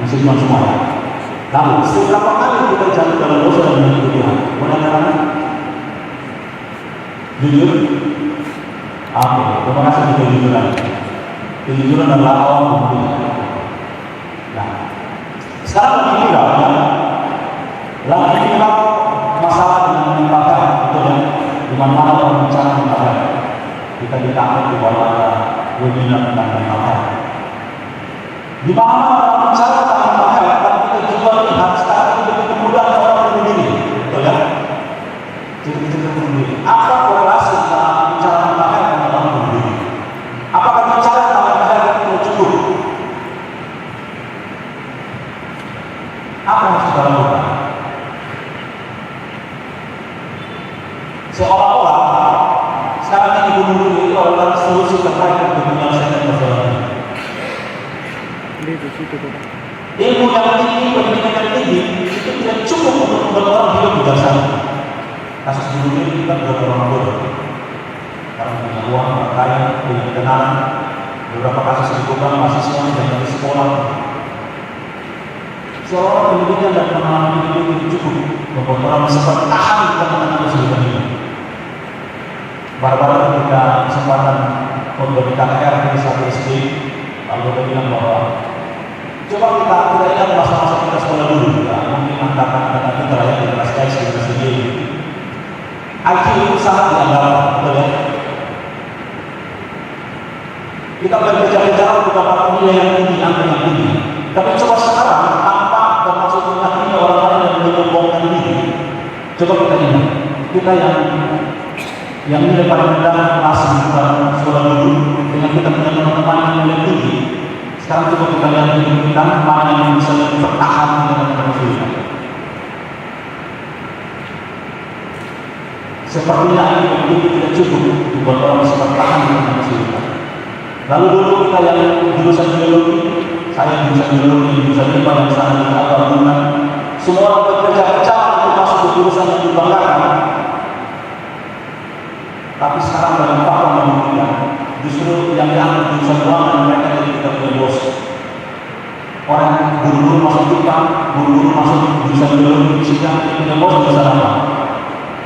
Masih cuma semua ya. Lalu seberapa kali kita jatuh dalam dosa dan menyakiti Tuhan? Boleh katakan? Jujur? Oke, terima kasih untuk kejujuran. Kejujuran adalah awal kemudian. Nah, sekarang lagi viral ya. Lagi viral masalah dengan menimpakan, betul ya? Di mana orang bicara menimpakan. Kita ditangkap di bawah ada webinar tentang menimpakan. Di mana orang bicara tentang menimpakan, tapi kita juga lihat sekarang itu begitu mudah orang bunuh diri, betul ya? Cerita-cerita bunuh diri. Apa korelasi antara bicara menimpakan dengan orang bunuh diri? Apakah bicara tentang menimpakan itu cukup? Apa yang harus kita lakukan? Seolah-olah sekarang ini bunuh diri itu adalah solusi terbaik untuk menyelesaikan masalah ini. Ilmu yang tinggi, pendidikan yang tinggi itu tidak cukup untuk membuat orang hidup bijaksana. Kasus bunuh diri kita berapa orang bodoh? Karena punya uang, kaya, punya kenalan. Beberapa kasus dibuka mahasiswa yang dari sekolah. Seolah pendidikan dan pengalaman hidup itu cukup membuat orang sempat tahan di tengah-tengah kesulitan ini. Baru-baru ketika kesempatan untuk KKR di satu SD, lalu dia bilang bahwa coba kita ingat masa-masa kita sekolah dulu, ya, mungkin angkatan kita lah ya di kelas S, di kelas D. IQ itu sangat dianggap, betul ya? Kita berkejar-kejar untuk dapat nilai yang tinggi, angka yang tinggi. Tapi coba sekarang tanpa bermaksud menyakiti orang lain yang menyombongkan diri. Coba kita ingat, kita yang nilai paling rendah masih bukan sekolah dulu, dengan kita punya teman-teman yang nilai tinggi. Sekarang coba kita lihat hidup kita mana yang bisa bertahan dengan kesulitan. Sepertinya hidup tinggi tidak cukup buat orang bisa bertahan dengan kesulitan. Lalu dulu kita yang jurusan biologi, saya jurusan biologi, jurusan IPA yang sangat diagungkan. Semua orang bekerja-kerja untuk masuk ke jurusan yang dibanggakan. Tapi sekarang dalam fakta membuktikan, justru yang diambil jurusan keuangan mereka yang tidak punya bos. Orang guru-guru masuk IPA, guru-guru masuk jurusan biologi, fisika, punya bos jurusan apa?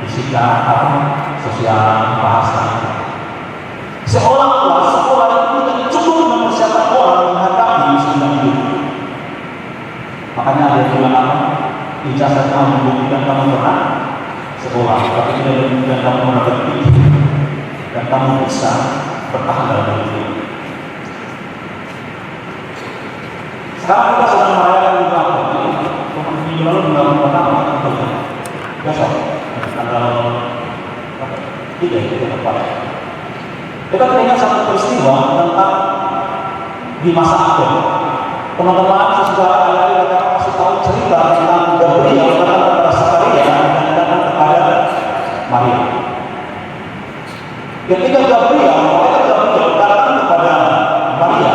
Fisika, sosial, bahasa. Seolah-olah sekolah itu tidak cukup mempersiapkan orang menghadapi kesulitan hidup. Makanya ada yang bilang apa? Ijazah kamu membuktikan kamu pernah sekolah, tapi tidak membuktikan kamu pernah berpikir dan kamu bisa bertahan dalam hidup ini. Sekarang kita sedang merayakan beberapa minggu lalu bulan pertama atau besok tanggal 3 itu tepat. Kita teringat satu peristiwa tentang di masa akhir. Teman-teman sesudah kali akan kasih tahu cerita tentang Gabriel datang kepada Zakaria dan datang kepada Maria. Ketika Gabriel datang kepada Maria,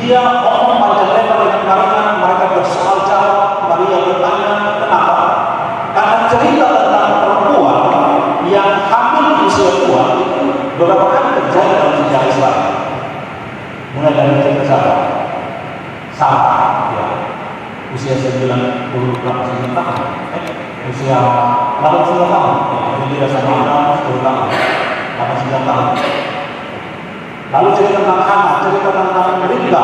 dia ngomong panjang lebar dengan Maria, mereka bersoal jawab. Maria bertanya kenapa? Karena cerita tentang perempuan yang hamil di usia tua beberapa kali terjadi dalam sejarah Israel. Mulai dari cerita siapa? Sarah, ya. Usia 98 tahun. Usia 89 tahun. Jadi dia sama Abraham 10 tahun. 89 tahun. Lalu cerita tentang Hana, cerita tentang Ribka.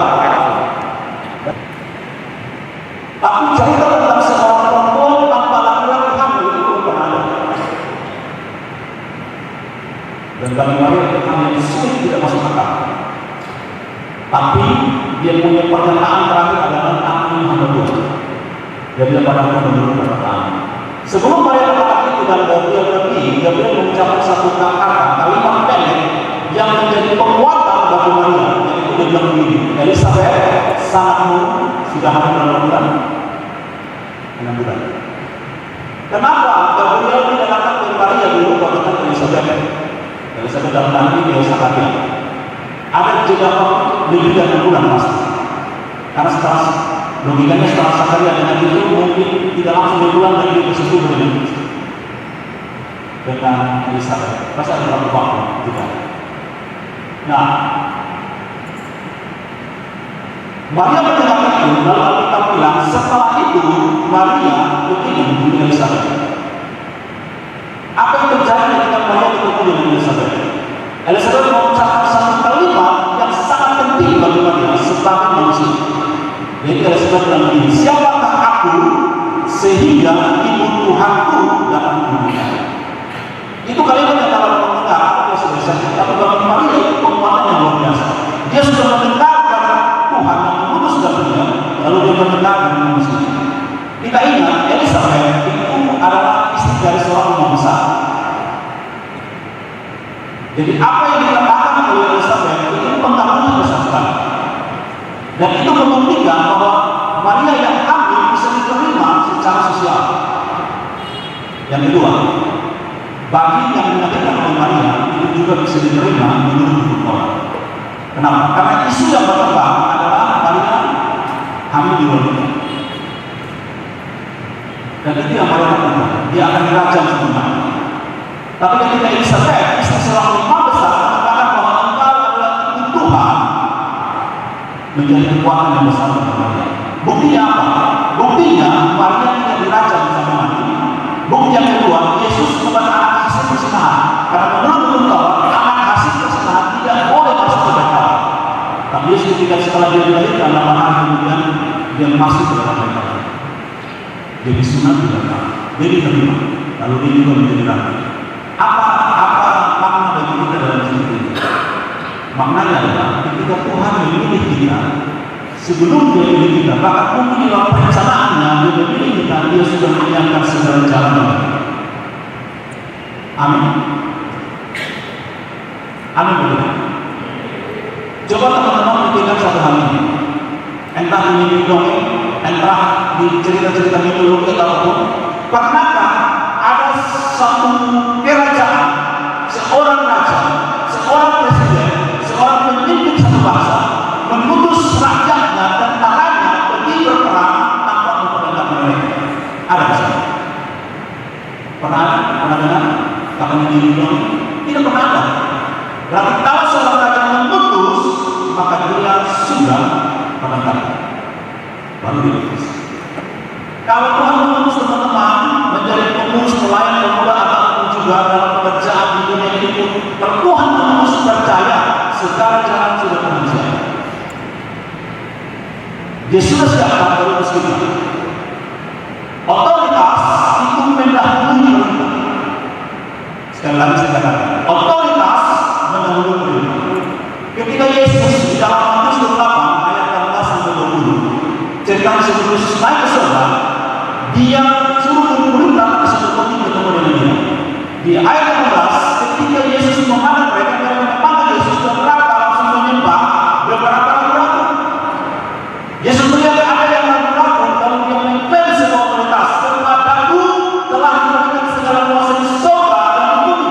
Tapi cerita tentang seorang perempuan tanpa laki-laki hamil itu belum ada. Dan bagi Maria itu yang sulit tidak masuk akal. Tapi dia punya pernyataan terakhir adalah aku hamba Tuhan. Dia bilang pada aku menurut perkataan. Sebelum Maria kata itu dan Gabriel pergi, Gabriel mengucapkan satu kata kalimat pendek yang menjadi penguatan bagi Maria. Yaitu dia bilang begini, Elizabeth sangatmu sudah hamil berapa bulan? 6 bulan. Kenapa Gabriel tidak datang ke Maria dulu kalau datang ke Elizabeth? Elizabeth dalam nanti dia Zakaria. Ada jeda lebih dari 6 bulan pasti. Karena setelah logikanya setelah Zakaria dengan itu mungkin tidak langsung 2 bulan lagi bersetubuh dengan Elizabeth. Pasti ada waktu juga. Nah, Maria mendengar itu, lalu kita bilang setelah itu Maria bertemu dengan Elizabeth. Apa yang terjadi ketika Maria bertemu dengan Elizabeth? Elizabeth mengucapkan satu kalimat yang sangat penting bagi Maria sebagai manusia. Jadi Elizabeth bilang begini, siapakah aku sehingga ibu Tuhanku dapat menghubunginya? Itu kalimat yang kalau mendengar apa biasa-biasa, tapi bagi Maria itu penguatan yang luar biasa. Dia sudah mendengar Tuhan yang mengutus darinya, lalu dia mendengar dari manusia. Kita ingat Elizabeth itu adalah istri dari seorang imam besar. Jadi apa yang dikatakan oleh Elizabeth itu pengaruhnya besar sekali. Dan itu membuktikan bahwa Maria yang hamil bisa diterima secara sosial. Yang kedua, bagi yang dinyatakan oleh Maria itu juga bisa diterima menurut hukum orang. Kenapa? Karena isu yang berkembang adalah Maria hamil di luar nikah. Dan itu yang Maria lakukan. Dia akan dirajam semuanya. Tapi ketika Elizabeth, istri seorang imam besar, mengatakan bahwa engkau adalah ibu Tuhan, menjadi kekuatan yang besar bagi Maria. Buktinya apa? Buktinya Maria tidak dirajam sampai mati. Bukti yang kedua, Yesus bukan anak hasil persinahan. Karena menurut hukum Taurat, anak hasil persinahan tidak boleh masuk ke Bethel. Tapi Yesus ketika setelah dia dilahirkan, 8 hari kemudian dia masuk ke dalam Bethel. Dia disunat di Bethel. Dia diterima. Lalu dia juga menjadi raja. Apa makna bagi kita dalam hidup ini? Maknanya adalah ketika Tuhan memilih kita, sebelum dia memilih kita, bahkan mungkin di dalam perencanaannya dia memilih kita, dia sudah menyiapkan segala jalan. Amin. Amin betul. Coba teman-teman pikirkan satu hal ini. Entah ini dongeng, entah di cerita-cerita mitologi ataupun, pernahkah ada satu kerajaan, seorang raja, seorang presiden, seorang pemimpin satu bangsa mengutus rakyatnya dan tangannya pergi berperang tanpa memperdengar mereka? Ada nggak? Pernah dengar? Katanya di dunia tidak pernah ada. Berarti kalau seorang raja mengutus, maka dia sudah menentang. Baru diutus. Kalau Tuhan mengutus teman-teman menjadi pengurus pelayan pemuda ataupun juga dalam pekerjaan di dunia ini pun, Tuhan mengutus percaya segala jalan sudah tersedia. Dia sudah siapkan mengutus kita. Otoritas itu mendahului perintah. Sekali lagi saya katakan, otoritas mendahului perintah. Ketika Yesus di dalam Matius 28 ayat 18 sampai 20 cerita sebelum Yesus naik ke surga, dia suruh memerintah ke satu kota ketemu dengan dia. Di ayat 18 ketika Yesus memandang mereka memanggil Yesus dan mereka langsung menyembah beberapa ragu-ragu. Yesus melihat ada yang ragu-ragu kalau dia mengklaim sebuah otoritas, kepadaku telah diberikan segala kuasa di surga dan di bumi.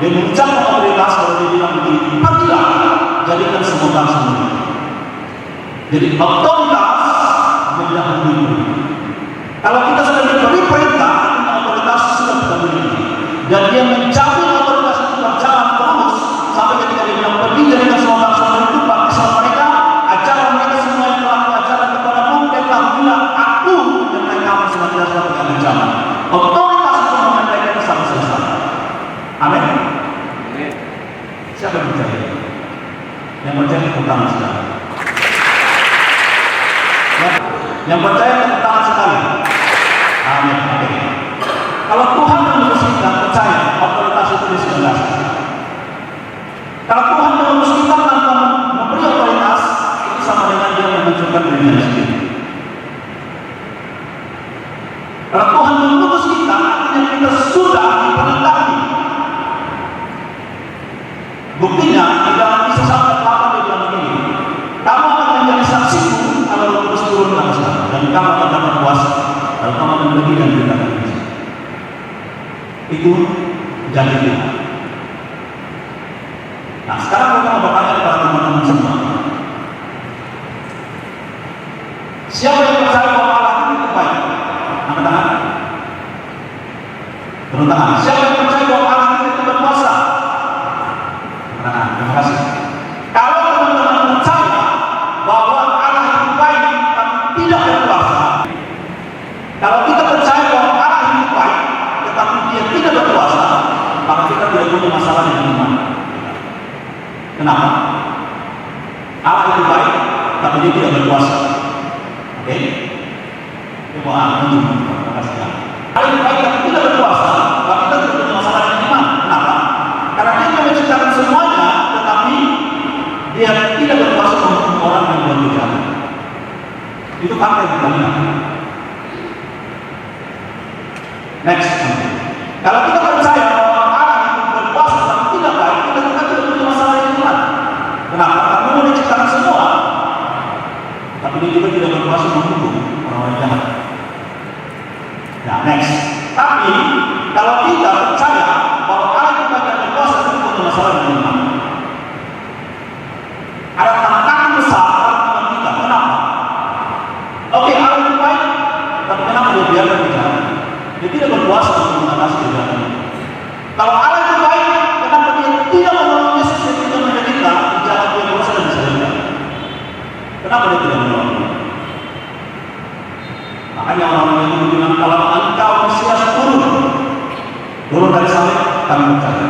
Dia mengucapkan otoritas kalau dia bilang begini, pergilah jadikan semua bangsa murid. Jadi otoritas mendahului. Kalau kita sudah diberi perintah, otoritas sudah kita miliki. Dan dia menjamin otoritas itu berjalan terus sampai ketika dia bilang pergi jadikan semua bangsa murid itu bagi semua mereka, ajarlah mereka semua yang telah kuajarkan kepadamu, ketahuilah aku dan kamu senantiasa berkata zaman. Otoritas itu menyampaikan sampai selesai. Amin. Siapa yang percaya? Yang percaya pertama sekali. Yang percaya pertama sekali. Amin. Oke. Kalau Tuhan mengutus kita percaya, otoritas itu disegelakan. Kalau Tuhan mengutus kita tanpa memberi otoritas, itu sama dengan dia menunjukkan dirinya sendiri. Kalau Tuhan mengutus kita, artinya kita sudah diperintahkan. Buktinya di dalam Kisah 8 dia bilang begini, kamu akan menjadi saksiku kalau Roh Kudus turun ke atas kamu, dan kamu akan dapat kuasa kalau kamu akan pergi dan beritakan Injil. Itu janji Tuhan. Nah sekarang kita mau bertanya kepada teman-teman semua, siapa yang percaya bahwa Allah itu baik? Angkat tangan. Turun tangan. Siapa yang percaya bahwa Allah itu berkuasa? Angkat tangan. Terima kasih. Kalau teman-teman percaya bahwa dia tidak berkuasa. Oke? Terima kasih. Hal yang baik tapi tidak berkuasa, maka kita tidak punya masalah dengan iman. Kenapa? Karena dia menciptakan semuanya, tetapi dia tidak berkuasa untuk orang yang berbuat jahat. Itu fakta yang kita lihat. Next. Kalau kita percaya bahwa Allah itu berkuasa tapi tidak baik, kita tidak punya masalah dengan iman. Kenapa? Karena dia menciptakan semua, tapi dia juga tidak berkuasa menghukum orang-orang jahat. Nah, next. Tapi kalau kita percaya bahwa Allah itu tidak berkuasa, kita punya masalah dengan iman. Ada tantangan besar dalam iman kita. Kenapa? Oke, Allah itu baik, tapi kenapa dia biarkan kejahatan? Dia tidak berkuasa untuk mengatasi kejahatan. Kalau Allah itu baik, kenapa dia tidak menolong Yesus yang tidak menderita kejahatan dia berkuasa dan disalibkan? Kenapa dia tidak menolong? Makanya orang-orang yang bilang, kalau engkau Mesias turun dari salib, kami percaya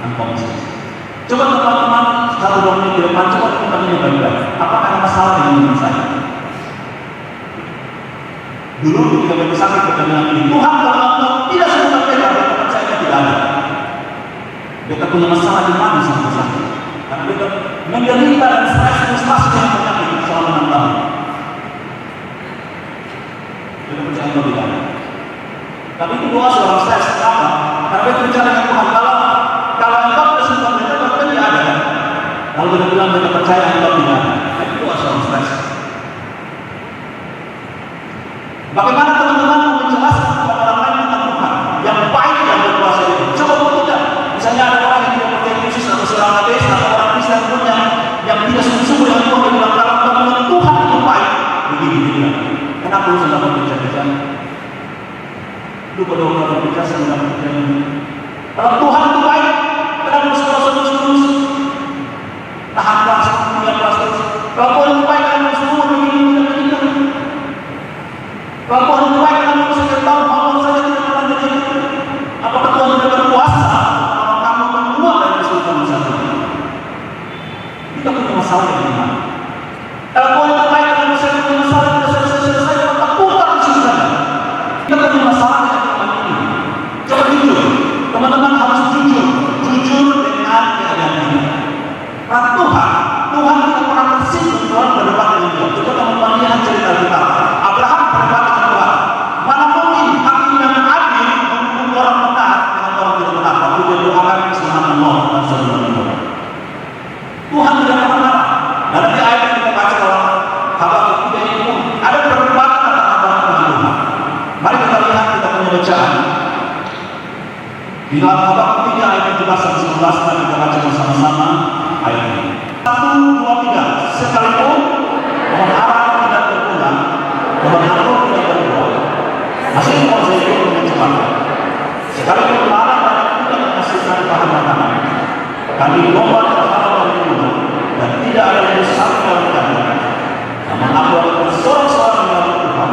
engkau Mesias. Coba teman-teman, 1-2 menit ke depan, coba kita tanya baik-baik, apakah ada masalah dengan saya? Dulu ketika bagi sakit kita bilang ini, Tuhan kalau engkau tidak sembuhkan mereka, kita percaya tidak ada. Kita punya masalah di mana sama sakit? Karena kita menderita dan stres frustasi yang penyakit selama 6 tahun. Kita percaya engkau tidak ada. Tapi itu doa seorang stres. Kenapa? Karena kita bicara dengan Tuhan, kalau engkau tidak sembuhkan mereka, berarti tidak ada. Kalau kita bilang kita percaya engkau tidak ada, itu doa seorang stres. Bagaimana teman-teman menjelaskan kepada orang lain tentang Tuhan yang baik yang berkuasa itu? Coba buktikan. Misalnya ada orang yang tidak percaya Yesus atau seorang ateis atau orang Kristen pun yang tidak sungguh-sungguh dengan Tuhan, yang bilang kalau kamu Tuhan itu baik, begini. Kenapa lu sedang berbicara? Lu pada orang berbicara sedang berbicara. Kalau Tuhan itu baik, kenapa lu terus tahan keras, punya keras terus? Kalau Tuhan itu baik, kenapa lu semua begini? Kalau Tuhan itu baik, kenapa lu sekian tahun Allah saja tidak pernah jadi? Apakah Tuhan tidak berkuasa kalau kamu keluar dari kesulitan masalah ini? Kita punya masalah yang iman. Kalau Tuhan itu baik, kenapa saya punya masalah tidak selesai, maka putar di sini saja. Kita punya masalah yang iman ini. Coba jujur, teman-teman harus jujur dengan keadaan ini. Karena Tuhan tidak pernah tersinggung Tuhan berdebat dengan dia. Coba teman-teman lihat cerita kita. Abraham berdebat dengan Tuhan. Mana mungkin hakim yang adil menghukum orang benar dengan orang tidak benar? Waktu dia doakan keselamatan Allah dan saudara-saudara. Tuhan tidak pernah marah. Dan di ayat yang kita baca dalam Habakuk 3 ini pun ada perdebatan antara Abraham dengan Tuhan. Mari kita lihat, kita punya bacaan. Di dalam Habakuk 3 ayat 17 dan 19 kita baca bersama-sama ayat ini. 1, 2, 3. Sekalipun pohon ara tidak berbuah, pohon anggur tidak berbuah, masih pohon zaitun mencemar. Sekalipun lara tidak menghasilkan bahan makanan, kambing domba terhalau dari rumah, dan tidak ada yang besar dalam kandang. Namun aku akan bersorak-sorak dalam Tuhan,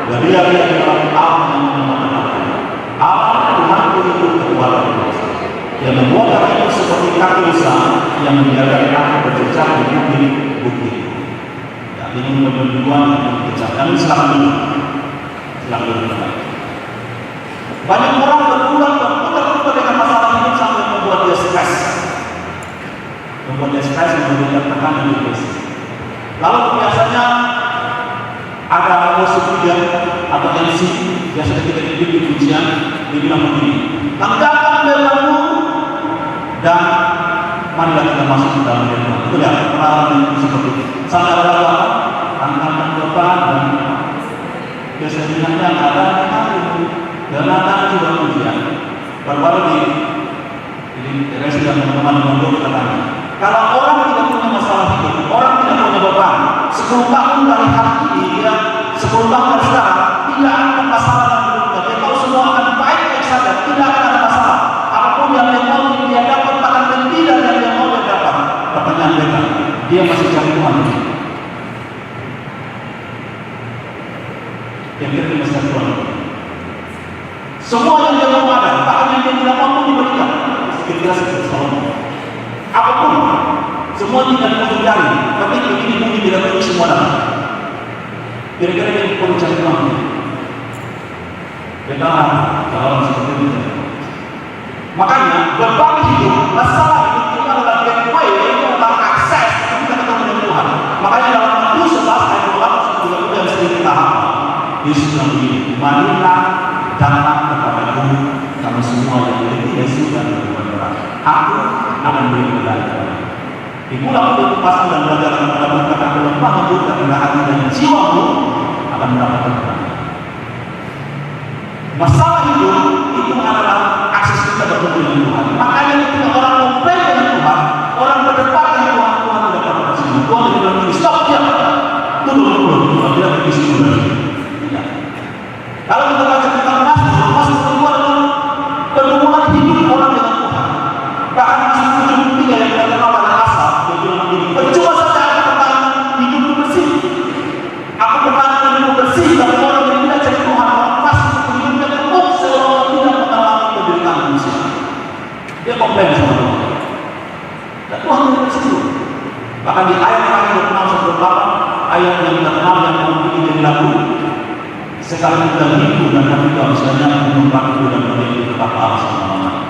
beria-ria di dalam Allah yang menyelamatkan aku. Allah Tuhanku itu keluar yang membuat kakiku seperti kaki Musa, yang menjaga aku berjejak di bukit-bukit. Ya, ini menunjukkan yang berjejak. Kami silakan dulu. Banyak orang berulang dengan masalah hidup sampai membuat dia stres. Membuat dia stres, membuat tekanan di depresi. Lalu biasanya ada musuh dia atau MC, biasanya kita didik di ujian, dia bilang begini, langkahkan belamu dan marilah kita masuk ke dalam dirimu. Itu ya, pengalaman itu seperti itu. Sampai ada apa? Angkatan depan dan kesedihannya ada hari dan akan juga ujian. Baru-baru di resi yang teman-teman menunggu kita tanya. Kalau orang tidak punya masalah hidup, orang tidak punya beban, 10 tahun dari hari ini, dia 10 tahun dari sekarang, tidak ada masalah dalam hidupnya. Dia tahu semua akan baik-baik saja, tidak akan ada masalah. Apapun yang dia mau, dia dapat, bahkan tidak yang dia mau, dia dapat. Pertanyaan mereka, dia masih cari Tuhan. Yang ketiga masih cari Tuhan. Semua yang dia mau ada, bahkan yang dia tidak mampu diberikan. Kira-kira seperti Salomo. Apapun, semua tidak mau dicari, tapi begini mungkin tidak perlu semua Kira-kira yang perlu cari Tuhan. Kita kalau seperti itu. Makanya berbagai hidup, masalah hidup itu adalah gateway, itu adalah akses untuk kita ketemu dengan Tuhan. Makanya dalam Matius 11 ayat 28 yang sering kita hafal, Yesus bilang begini, marilah datang kepadaku kamu semua yang letih lesu dan berberat, aku akan beri kemudahan. Ikulah untuk pasal dan belajar kepada berkata kelemah lembut kerendah hati dan jiwamu akan mendapatkan kemenangan. Masalah hidup itu adalah akses kita bertemu dengan Tuhan. Makanya ketika orang komplain dengan Tuhan, orang berdebat dengan Tuhan, Tuhan tidak pernah kasih. Tuhan tidak bilang ini, stop dia. Tunggu dulu, Tuhan tidak begitu dulu. Tidak. Kalau kita baca tentang Mazmur itu adalah pergumulan hidup orang dengan Tuhan. Bahkan Mazmur 73 yang kita kenal pada Asaf, dia bilang begini, percuma saja aku bertahan hidupku bersih. Aku bertahan hidupku bersih, tapi orang yang tidak cari Tuhan, dia komplain sama Tuhan. Dan Tuhan tidak bersih. Bahkan di ayat-ayat yang terkenal 1:8, ayat yang terkenal yang memiliki jadi lagu, sekali kita hidup dan kami tidak misalnya membantu dan menjadi tetap Allah selama-lamanya.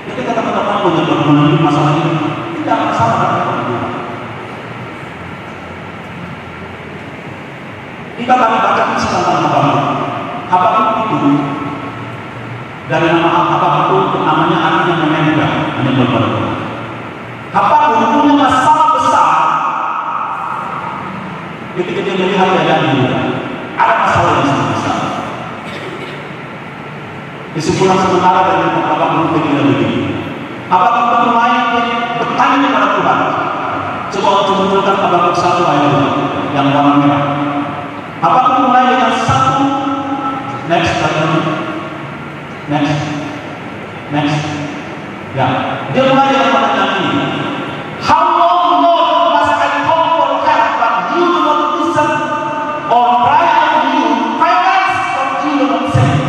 Jadi kata-kata punya pergumulan hidup masalah ini tidak masalah dengan Tuhan. Kita tadi baca kisah tentang Habakuk. Habakuk itu dari nama Habakuk itu namanya artinya menembak, menembak pada Tuhan. Habakuk punya masalah besar. Ketika dia melihat keadaan dunia, ada masalah yang sangat besar. Kesimpulan sementara dari Habakuk itu tidak begini. Habakuk mulai bertanya kepada Tuhan. Coba munculkan Habakuk 1 ayat 2 yang warna merah. Habakuk mulai dengan satu next. Ya, dia mulai dengan pertanyaan ini. How long, Lord, must I call for help, but you do not listen, or cry out to you, violence, but you do not save?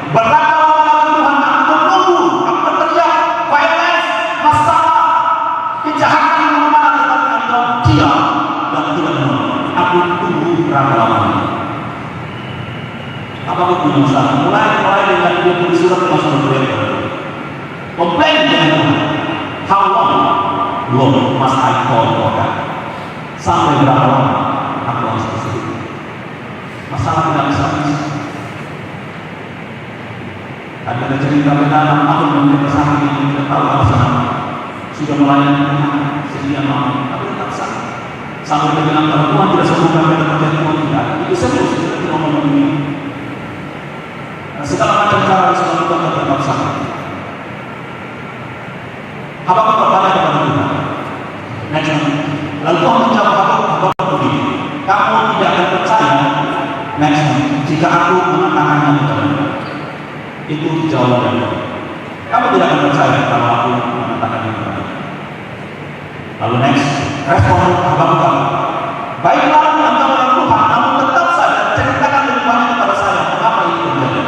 Berapa lama Tuhan aku menunggu, aku berteriak, violence, masalah, kejahatan yang mana tetapi Engkau diam dan tidak menolong. Aku tunggu berapa lama? Apa punya masalah? Mulai dengan dia tulis surat masuk berdoa. Komplain dengan Tuhan. How long, Lord, must I call for God? Sampai berapa lama aku harus berseru? Masalah tidak bisa habis. Ada cerita tentang tahun menderita sakit yang tidak tahu alasan. Sudah melayani Tuhan sekian lama, tapi tetap sakit. Sampai dia bilang kalau Tuhan tidak sembuhkan dia terjadi Tuhan tidak. Itu serius, kita tidak ngomong begini. Segala macam cara bisa melakukan tetap sakit. Habakuk bertanya kepada Tuhan. Lalu Tuhan menjawab Habakuk begini, kamu tidak akan percaya jika aku mengatakannya kepadamu. Itu jawaban Tuhan. Kamu tidak akan percaya kalau aku mengatakannya kepadamu. Lalu respon Habakuk, baiklah engkau adalah Tuhan, namun tetap saja ceritakan lebih banyak kepada saya mengapa ini terjadi.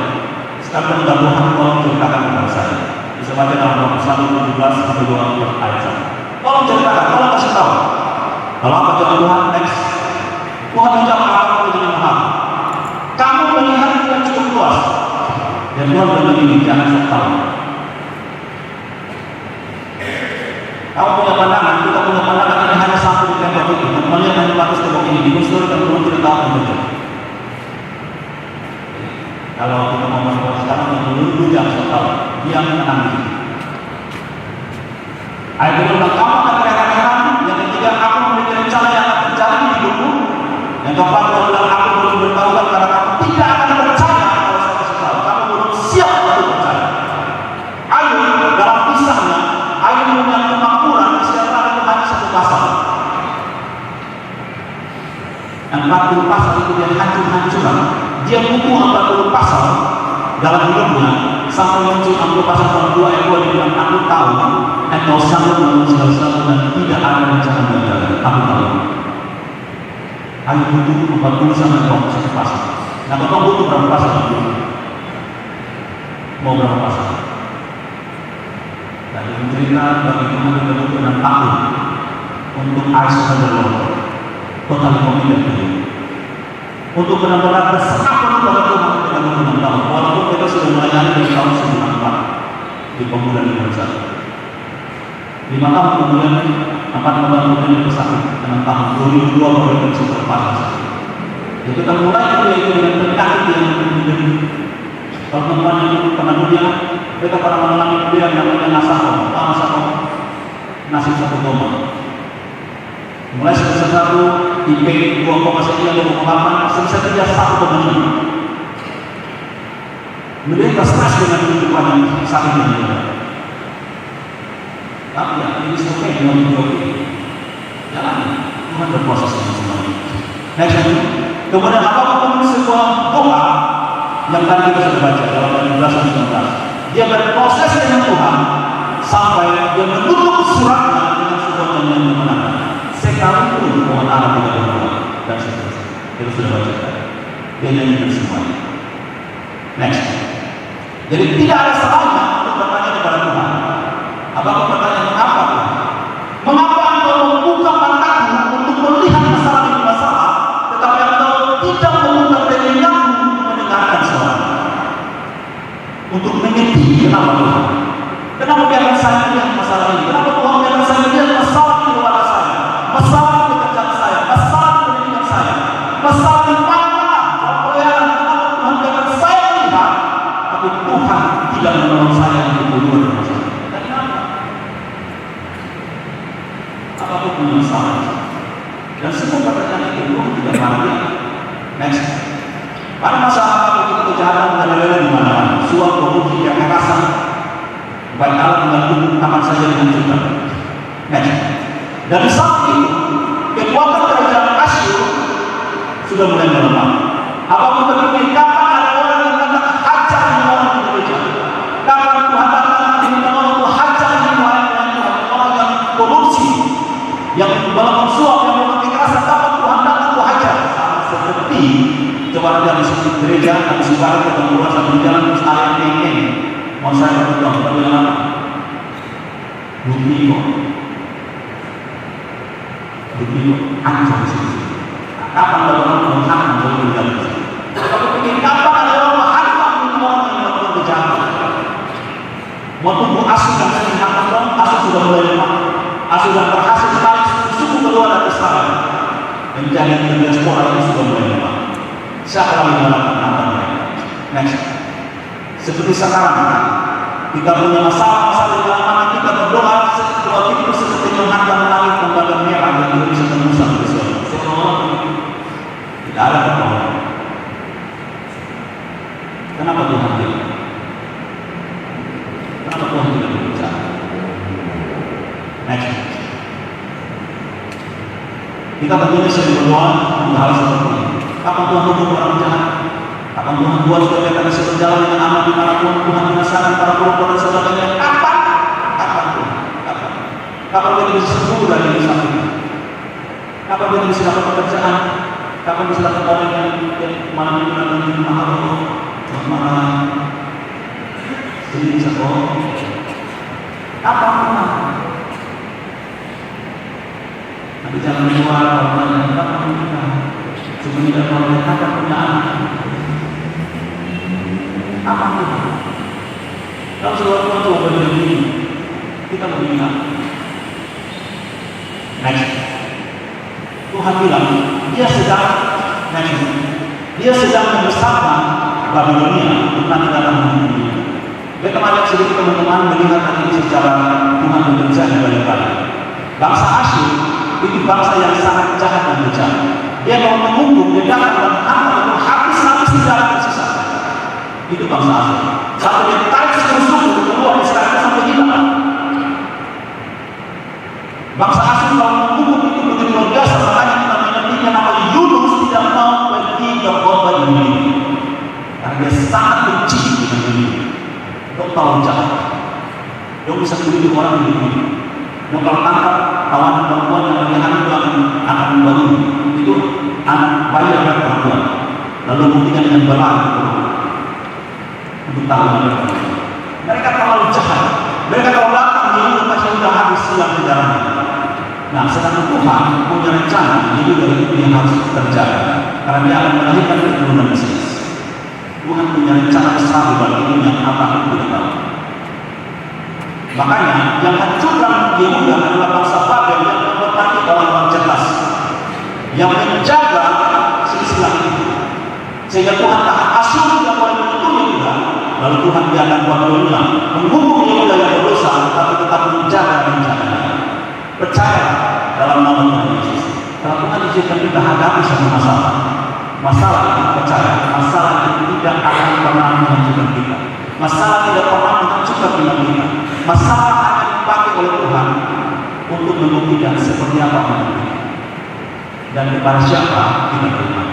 Sekarang kita Tuhan tolong ceritakan kepada saya. Bisa baca dalam 1:17 sampai 24 ayat 1. Tolong ceritakan, tolong kasih tahu. Kalau apa jawab Tuhan? Tuhan menjawab apa dengan Tuhan? Kamu melihat yang cukup luas. Dan Tuhan bilang ini, jangan sok tahu. Kamu punya pandangan, kita punya pandangan ini hanya satu di tembok itu. Melihat hanya batas tembok ini, dikonstruksikan Tuhan tidak tahu apa yang kalau kita ngomong sekarang menurut jangan sok tahu. Dia menang. Ayat kedua, kamu akan terheran-heran. Yang ketiga, aku memiliki rencana yang akan terjadi di hidupmu. Yang keempat, aku bilang aku belum beritahukan karena kamu tidak akan percaya kalau saya kasih tahu. Kamu belum siap untuk percaya. Ayub dalam kisahnya, Ayub punya kemakmuran kesejahteraan itu hanya satu pasal. Yang 40 pasal itu dia hancur-hancuran. Dia buku 40 pasal dalam hidupnya sampai muncul 40 pasal kedua ayat 2 dia bilang aku tahu engkau sanggup melakukan segala sesuatu dan tidak ada rencana gagal. Aku tahu. Hanya butuh 40 sampai 21 pasal. Nah, kau butuh berapa pasal? Mau berapa pasal? Dan itu cerita bagaimana kita butuh dan takut untuk eyes of the Lord. total komitmen untuk benar-benar berserah kepada Tuhan dalam 6 tahun. Walaupun kita sudah melayani dari tahun 94 di pemuda di Indonesia. 5 tahun kemudian, 4 tahun kemudian kita sakit. 6 tahun 2002 baru kita bisa terpaksa sakit. Jadi kita mulai itu dengan penyakit yang menjadi. Kalau teman-teman itu pernah dunia, mereka pernah mengalami dunia yang namanya nasako. Nasako nasi 1 koma. Mulai semester 1 IP 2,9 2,8, semester 3 1,5. Mereka stres dengan kehidupan yang sakit ini. Tapi ya, ini survei dengan oke. Jalan, Tuhan berproses dengan semuanya. Next, kemudian apapun sebuah doa yang tadi kita sudah baca dalam 17 dan 19, dia berproses dengan Tuhan sampai dia menutup suratnya dengan sebuah nyanyian kemenangan. Sekalipun pohon ara tidak berbuah dan seterusnya. Kita sudah baca tadi. Dia nyanyikan semuanya. Next. Jadi tidak ada salahnya untuk bertanya kepada Tuhan. Apakah pertanyaan mengapa Tuhan? Mengapa Engkau membuka mataku untuk melihat masalah demi masalah, tetapi Engkau tidak membuka telingamu untuk mendengarkan suara? Untuk mengerti kenapa Tuhan? Kenapa biarkan saya melihat masalah ini? Kenapa Tuhan biarkan saya melihat masalah di keluarga saya, masalah di pekerjaan saya, masalah di pendidikan saya, masalah di mana-mana, pelayanan? Kenapa Tuhan biarkan saya melihat, tapi Tuhan tidak menolong saya untuk keluar dari masalah? Apapun punya masalah. Dan semua pertanyaan itu tidak bahagia. Next. Pada masa apapun kita kejahatan merajalela di mana-mana, suap, korupsi, kekerasan, baik alat mengganggu kapan saja dihancurkan. Next. Dari saat itu, kekuatan kerajaan Asyur sudah mulai melemah. Apapun terjadi, kapan ada orang yang datang hajar di orang di gereja? Kapan Tuhan datang diminta orang untuk hajar di orang yang korupsi, yang melakukan suap, yang melakukan kekerasan? Kapan Tuhan datang untuk hajar? Seperti coba lihat di sini gereja, di sebarang ketemu luar satu jalan terus ada yang pengen mau saya berjuang, tapi yang apa? Bukti kok, hancur di sini. Kapan ada orang menghantam dari gereja di sini? Kalau pikir kapan ada orang menghantam orang yang melakukan kejahatan? Mau tunggu Asyur dan saya dihantam dong? Asyur sudah mulai lemah. Asyur sudah berhasil tarik suku kedua dari Israel. Menjadi diaspora ini sudah mulai lemah. Siapa lagi melakukan mereka? Next. Seperti sekarang kita punya masalah-masalah di dalam mana kita berdoa sebuah itu seperti menghadap langit lembaga merah dan Indonesia dan Nusa Tenggara. Seolah-olah tidak ada pertolongan. Kenapa Tuhan tidak? Kenapa Tuhan tidak berbicara? Next. Kita tentunya sering berdoa untuk hal seperti ini. Kapan Tuhan hukum orang jahat? Kapan Tuhan buat supaya kita bisa berjalan dengan aman di mana pun Tuhan binasakan para koruptor dan sebagainya? Kapan? Kapan Tuhan? Kapan? Kapan kita bisa sembuh dari ini sakit? Kapan kita bisa dapat pekerjaan? Kapan bisa dapat orang yang malam ini nanti mahal itu? Malam ini bisa kok? Kapan Tuhan? Nanti jangan keluar orang yang kapan kita? Cuma tidak mau mengatakan punya anak. Apa itu? Kalau seluruh Tuhan coba begini, kita begini. Next. Tuhan bilang, dia sedang membesarkan Babilonia untuk nanti datang menghuni. Kita melihat sedikit teman-teman melihat tadi secara Tuhan bekerja di banyak kali. Bangsa Asyur itu bangsa yang sangat jahat dan bejat. Dia mau menghukum, dia datang dan hantam habis tidak ada tersisa. Itu bangsa Asyur. Sampai dia tarik suku keluar Israel sampai hilang. Bangsa Asyur kalau menghukum itu begitu luar biasa. Makanya kita mengertinya nama Yunus tidak mau pergi ke kota ini. Karena dia sangat benci dengan ini. Total jahat. Dia bisa membunuh orang di dunia. Dan kalau tangkap kawan perempuan yang lagi hamil itu akan membangun. Itu anak bayi anak perempuan. Lalu buktikan dengan belah untuk tahu mereka terlalu jahat. Mereka kalau datang dia pasti sudah habis siang di dalamnya. Nah, sedangkan Tuhan punya rencana. Jadi juga itu yang harus terjaga, karena dia akan melahirkan keturunan Mesias. Tuhan punya rencana besar di balik ini yang apa kita tahu. Makanya yang hancurkan Yehuda adalah bangsa Babel yang menghormati orang-orang cerdas, yang menjaga silsilah itu, sehingga Tuhan tahan Asyur tidak boleh menyentuh Yehuda. Lalu Tuhan biarkan Babilonia menghukum Yehuda yang berdosa, tapi tetap menjaga rencananya. Percaya dalam nama Tuhan Yesus. Kalau Tuhan izinkan kita hadapi satu masalah itu percaya, masalah itu tidak akan pernah menghancurkan kita. Masalah tidak pernah menghancurkan iman kita. Masalah akan dipakai oleh Tuhan untuk membuktikan seperti apa iman kita dan kepada siapa kita beriman.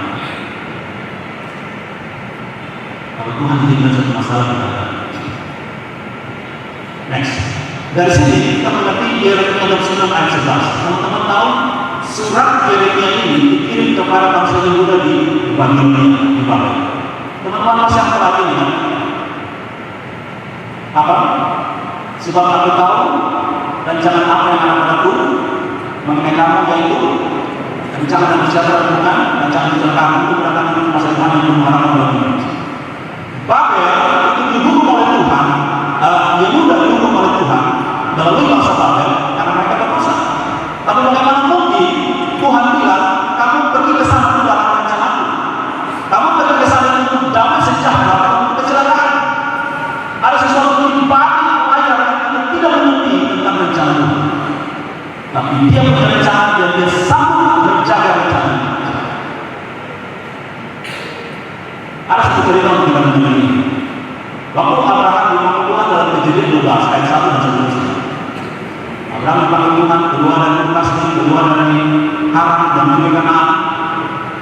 Kalau Tuhan izinkan satu masalah kita. Next. Dari sini kita mengerti Yeremia 29 ayat 11. Teman-teman tahu surat Yeremia ini dikirim kepada bangsa Yehuda di Babilonia, di Babel. Teman-teman masih hafal lagi kan? Apa? Sebab aku tahu rencana apa yang akan aku mengenai kamu, yaitu rencana dan sejahtera bukan rencana untuk kamu untuk mendatangkan masa depan yang penuh harapan bagimu. Babel itu dihukum oleh Tuhan, Yehuda dihukum oleh Tuhan melalui bangsa Babel karena mereka berdosa. Tapi bagaimana mungkin Tuhan bilang kamu pergi ke sana untuk dalam rencanaku, kamu pergi ke sana untuk damai sejahtera, untuk kecelakaan. Ada sesuatu yang dibagi layar yang tidak mengerti tentang rencana Tuhan. Tapi dia punya rencana dan dia sanggup menjaga rencana. Ada satu cerita yang kita mendengar ini. Waktu Abraham dipanggil Tuhan dalam Kejadian 12 ayat 1 dan 11. Abraham dipanggil Tuhan keluar dari Kasdi, keluar dari Haran dan menuju Kanaan.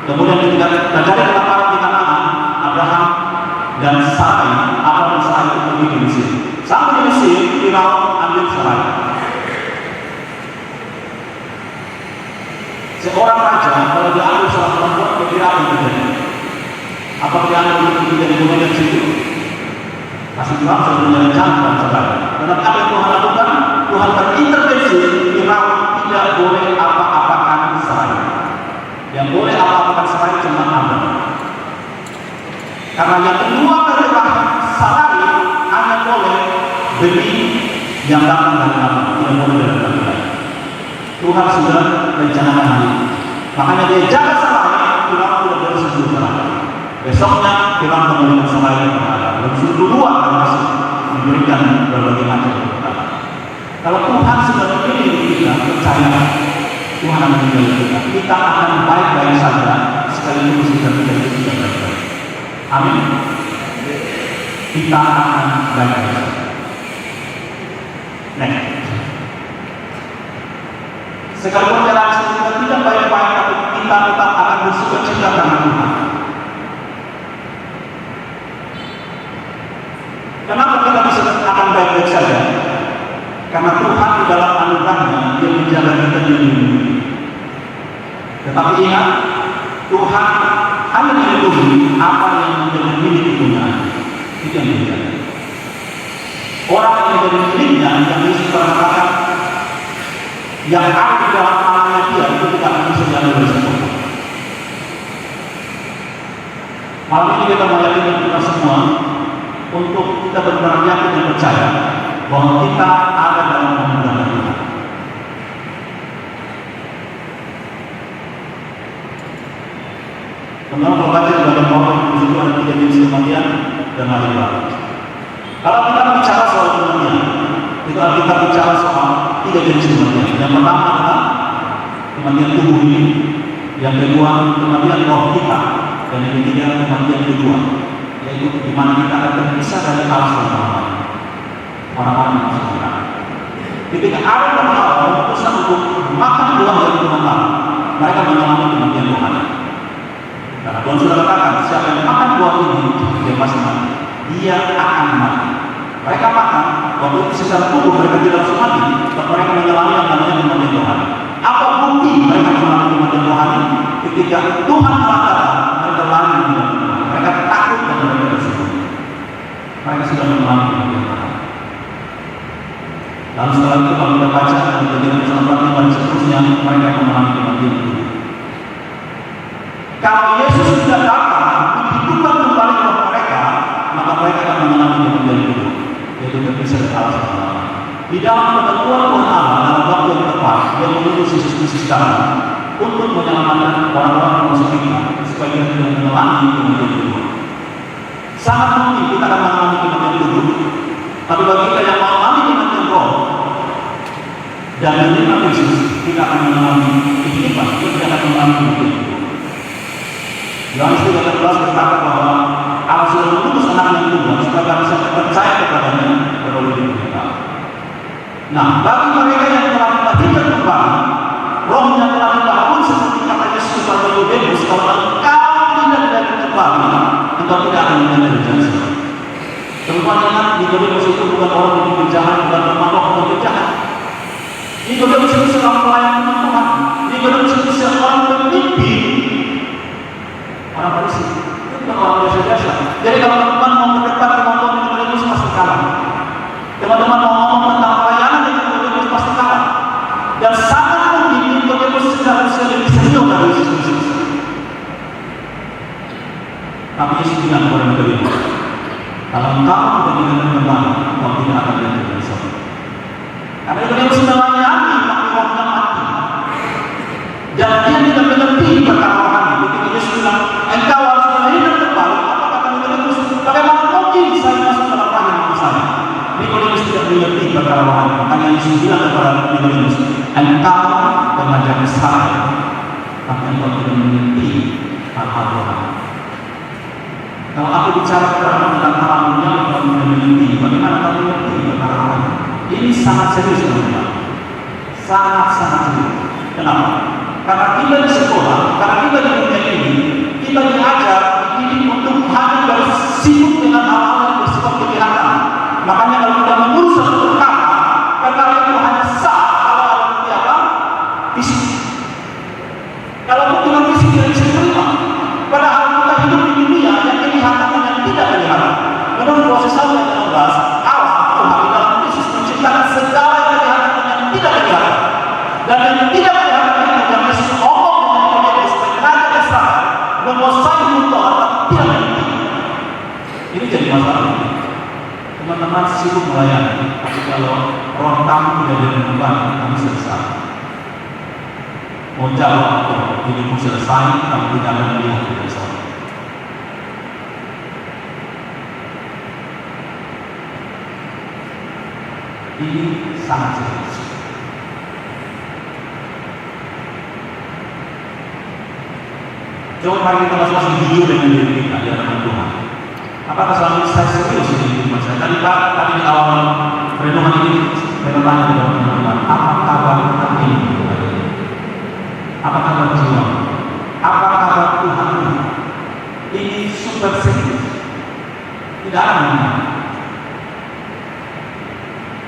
Kemudian ketika terjadi kelaparan di Kanaan, Abraham dan Sarai, Abraham dan Sarai itu pergi ke Mesir. Sampai di Mesir, Firaun ambil Sarai. Seorang raja kalau dia ambil seorang perempuan, kira-kira apa yang terjadi? Apa dia ambil untuk menjadi pemimpin situ? Masih jawab sebenarnya rencana dan sebagainya. Dan apa yang Tuhan lakukan? Tuhan berintervensi. Firaun tidak boleh apa-apakan Sarai. Yang boleh apa-apakan Sarai cuma Abraham. Karena yang keluar dari rahim Sarai hanya boleh benih yang datang dari Abraham, tidak boleh dari laki lain. Tuhan sudah rencanakan hal ini. Makanya dia jaga Sarai, Firaun tidak boleh sentuh Sarai. Besoknya Firaun memberikan Sarai kepada Rasul kedua akan masuk memberikan berbagai macam perkataan. Kalau Tuhan sudah memilih kita, percaya Tuhan akan memilih kita. Kita akan baik-baik saja sekaligus kita tidak baik-baik. Amin. Kita akan baik-baik saja. Next. Sekalipun jalan kita tidak baik-baik, tapi kita tetap akan bersukacita karena Tuhan. Kenapa kita bisa akan baik-baik saja? Karena Tuhan di dalam anugerahnya dia menjaga kita di dunia. Tetapi ingat, Tuhan hanya melindungi apa yang menjadi milik Tuhan. Itu yang dijaga. Orang yang menjadi miliknya yang Yesus katakan yang ada di dalam alamnya dia itu tidak akan bisa diambil oleh siapapun. Malam ini kita meyakinkan kita semua untuk kita benar-benar yakin dan percaya bahwa kita ada dalam pemerintahan Tuhan. Teman-teman kalau baca di bagian bawah di situ ada 3 jenis kematian dan hari baru. Kalau kita bicara soal kematian, itu kita bicara soal 3 jenis kematian. Yang pertama adalah kematian tubuh ini, yang kedua kematian roh kita, dan yang ketiga kematian kedua, yaitu di mana kita akan terpisah dari Allah selama-lamanya. Orang-orang yang masuk neraka. Ketika ada orang memutuskan untuk makan buah yang Tuhan larang, mereka mengalami kematian rohani. Karena Tuhan sudah katakan, siapa yang makan buah ini, dia pasti mati. Dia akan mati. Mereka makan, waktu itu secara tubuh mereka tidak langsung mati, tapi mereka mengalami yang namanya kematian rohani. Apa bukti mereka mengalami kematian rohani? Ketika Tuhan mengatakan, mereka lari di dalam Tuhan. Mereka takut dan mereka bersembunyi. Mereka sudah mengalami kematian rohani. Lalu setelah itu kalau kita baca dan kita bersama dan seterusnya, mereka mengalami kematian tubuh. Kalau Yesus tidak datang menghidupkan kembali roh mereka, maka mereka akan mengalami kematian hidup, yaitu terpisah dari Allah SWT. Di dalam ketentuan Tuhan Allah dalam waktu yang tepat, Dia mengutus Yesus Kristus datang untuk menyelamatkan orang-orang manusia kita supaya kita tidak mengalami kematian hidup. Sangat mungkin kita akan mengalami kematian hidup, tapi bagi kita yang mengalami kematian roh dan menerima Kristus, kita akan mengalami kehidupan, kita tidak akan mengalami kematian hidup. Yohanes 3:13 berkata bahwa Allah sudah mengutus anak yang tunggal supaya kami bisa percaya kepadanya beroleh hidup kekal. Nah, bagi mereka yang telah dilahirkan kembali, rohnya telah dibangun seperti kata Yesus kepada Nikodemus, kalau engkau tidak dilahirkan kembali, engkau tidak akan mengenal janji. Teman-teman ingat, Nikodemus itu bukan orang yang berjahat, bukan pemabok, bukan berjahat. Nikodemus itu seorang pelayan Tuhan. Nikodemus itu seorang pemimpin orang Farisi. Itu bukan orang biasa-biasa. Jadi kalau teman-teman mau berdebat dengan Tuhan Nikodemus pasti kalah. Teman-teman mau ngomong tentang pelayanan dengan Nikodemus pasti kalah. Dan sangat mungkin Nikodemus sudah lebih senior dari Yesus Kristus. Tapi Yesus bilang kepada Nikodemus, kalau engkau tidak dilahirkan kembali, engkau tidak akan dilahirkan dari sorga. Karena Nikodemus sudah melayani, tapi rohnya mati. Dan dia tidak mengerti perkara rohani. Ketika Yesus bilang, engkau harus dilahirkan kembali, apa kata Nikodemus? Bagaimana mungkin saya masuk dalam rahim ibu saya? Nikodemus tidak mengerti perkara rohani. Makanya Yesus bilang kepada Nikodemus, engkau mengajar saya, tapi engkau tidak mengerti hal-hal rohani. Kalau aku bicara kepada tentang hal dunia, engkau tidak mengerti. Bagaimana kamu mengerti perkara rohani? Ini sangat serius, teman-teman. Sangat-sangat serius. Kenapa? Karena kita di sekolah, karena kita di dunia ini, kita diajar, dididik untuk hanya bersibuk dengan hal-hal yang bersifat kelihatan. Makanya kalau kita mengurus satu perkara itu hanya sah kalau ada bukti apa? Fisik. Kalau bukti non fisik tidak bisa diterima. Padahal kita hidup di dunia yang kelihatan dan yang tidak kelihatan. Menurut proses Alkitab 16, Allah Tuhan di dalam Kristus menciptakan segala yang kelihatan dan yang tidak kelihatan. Dan yang tidak kelihatan itu yang Yesus omong dengan Nikodemus sengaja Israel menguasai untuk orang tidak mengerti. Ini jadi masalah. Teman-teman sibuk melayani, tapi kalau roh kamu tidak ditemukan, kamu selesai. Mau jawab, hidupmu selesai, kamu tidak akan melihat dari sorga. Ini sangat serius. Coba mari kita masing-masing jujur dengan diri kita di hadapan Tuhan. Apakah selama ini saya serius di kehidupan saya? Tadi di awal renungan ini saya bertanya kepada teman-teman, apa kabar hati ini? Apa kabar jiwa? Apa kabar Tuhan ini? Ini super serius. Tidak ada mana.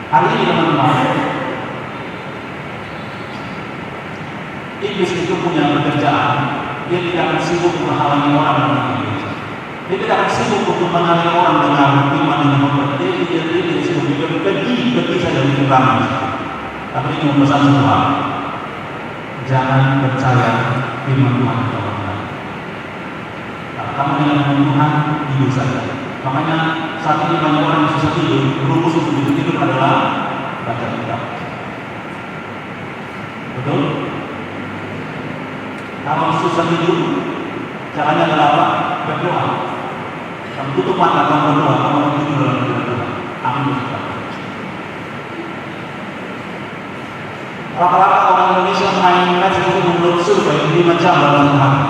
Hari ini teman-teman, iblis itu punya pekerjaan. Dia tidak akan sibuk menghalangi orang dengan gereja. Dia tidak akan sibuk untuk menghalangi orang dengan iman dan memperbaiki. Dia tidak sibuk. Dia pergi saja dari ramai. Tapi ini memesan satu hal. Jangan percaya firman Tuhan kepada orang. Kalau kamu dengan Tuhan, hidup saja. Makanya saat ini banyak orang yang susah tidur. Rumus untuk tidur adalah baca kitab. Betul? Kalau susah tidur, caranya adalah apa? Berdoa. Kamu tutup mata, kamu berdoa, kamu akan tidur dalam firman Tuhan. Amin. Rata-rata orang Indonesia main match itu menurut survei 5 jam dalam sehari.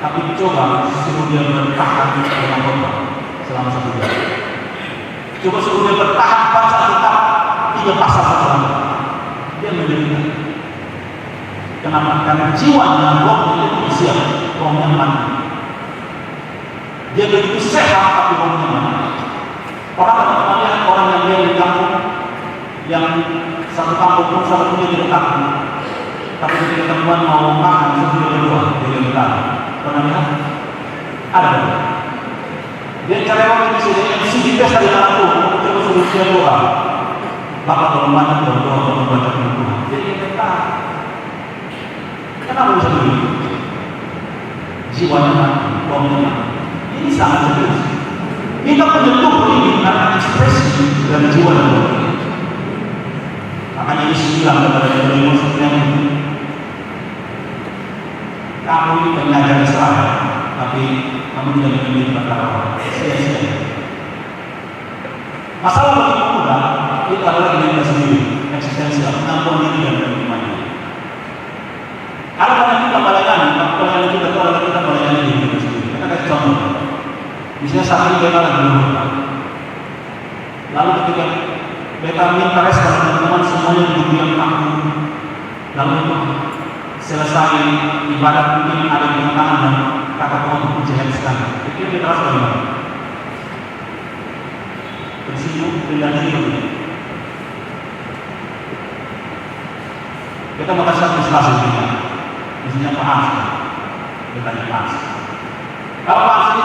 Tapi coba suruh dia bertahan dalam khotbah selama 1 jam. Coba suruh dia bertahan baca kitab 3 pasal selama. Dia menderita. Kenapa? Karena jiwanya, rohnya itu siap, rohnya mati. Dia begitu sehat tapi rohnya mati. Orang lihat orang yang dia di kampung, yang satu kampung pun satu punya di dekat. Tapi ketika teman mau makan, dia berdoa, dia berdoa. Pernah lihat? Ada. Dia cari orang di sini, MC di pesta di kampung, coba suruh dia doa. Bapak kalau mana berdoa, kalau baca Tuhan. Jadi dia berdoa. Kenapa bisa begitu? jiwanya mati, rohnya mati. Ini sangat serius. Kita punya tubuh ini karena ekspresi dari jiwa dan roh. Makanya Yesus bilang kepada Nikodemus yang kamu ini pengajar saya, tapi kamu tidak memiliki perkara orang. Sia-sia. Masalah bagi pemuda itu adalah identitas sendiri, eksistensial, pengakuan diri dan penerimaan. Kalau pada kita melayani, pelayanan kita itu adalah kita melayani diri kita sendiri. Kita kasih contoh. Misalnya saat ini kita lagi berdoa. Lalu ketika kita minta respon teman-teman semuanya duduk diam kaku. Lalu itu selesai ibadat mungkin ada di tangan dan kata Tuhan jahat sekali. Itu kita rasa bagaimana? Tersinggung, rendah diri. Kita mau kasih ilustrasi kita. Misalnya paas, kita tanya paas. Kalau paas ini